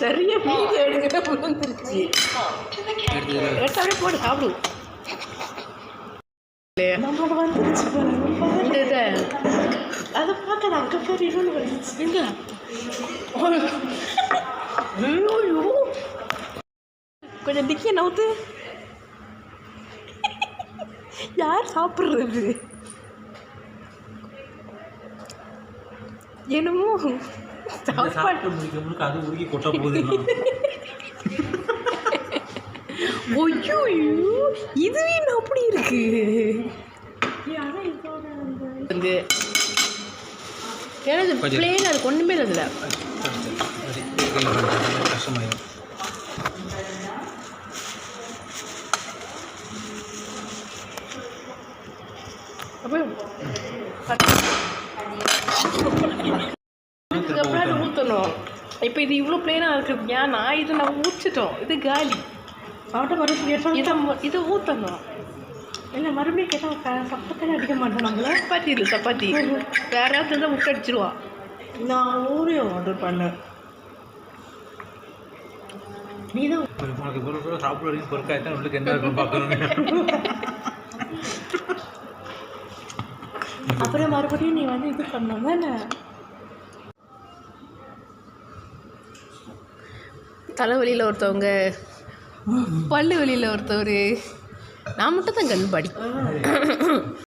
சரியா மீதி எடுக்கிட்ட புரிஞ்சிருச்சு. எடுத்தாலே போட்டு சாப்பிடு. நம்மளோட வந்துருச்சு அதை பார்க்க அங்கே பேர் இன்னொன்று வந்துச்சு. எங்க ஐயோ கொஞ்சம் டிக்கிய நவுத்து. யார் சாப்பிட்றது? என்னமோ சாப்பாடு முடிக்க அது உருக்கி கொட்ட போகுது. ஐயோ இதுவே அப்படி இருக்கு. எனது பிளேன் அது ஒன்றுமே இல்லை. அதில் கஷ்டமாயிடும். அதுக்கப்புறம் ஊற்றணும். இப்போ இது இவ்வளோ பிளேனாக இருக்குது. ஏன் நான் இது நம்ம ஊற்றிட்டோம். இது காலி. அவட்ட மறுபடியும் இதை ஊற்றணும். இல்லை மறுபடியும் கேட்டால் சப்பத்தானே அடிக்க மாட்டோம். நம்மள சப்பாத்தி இல்லை சப்பாத்தி வேற யாராவது தான் முட்டை அடிச்சிருவான். நான் ஊரே ஆர்டர் பண்ணேன். நீ தான் உனக்கு பொருள் சாப்பிட வரைக்கும் பொருட்காய்த்தான் உங்களுக்கு என்ன இருக்கும் பார்க்கணும். அப்புறம் மறுபடியும் நீ வந்து இது பண்ணணும் தானே. தலைவலியில் ஒருத்தவங்க, பல்லு வலியில் ஒருத்தவர், நான் மட்டும் தான் கண் பாடி.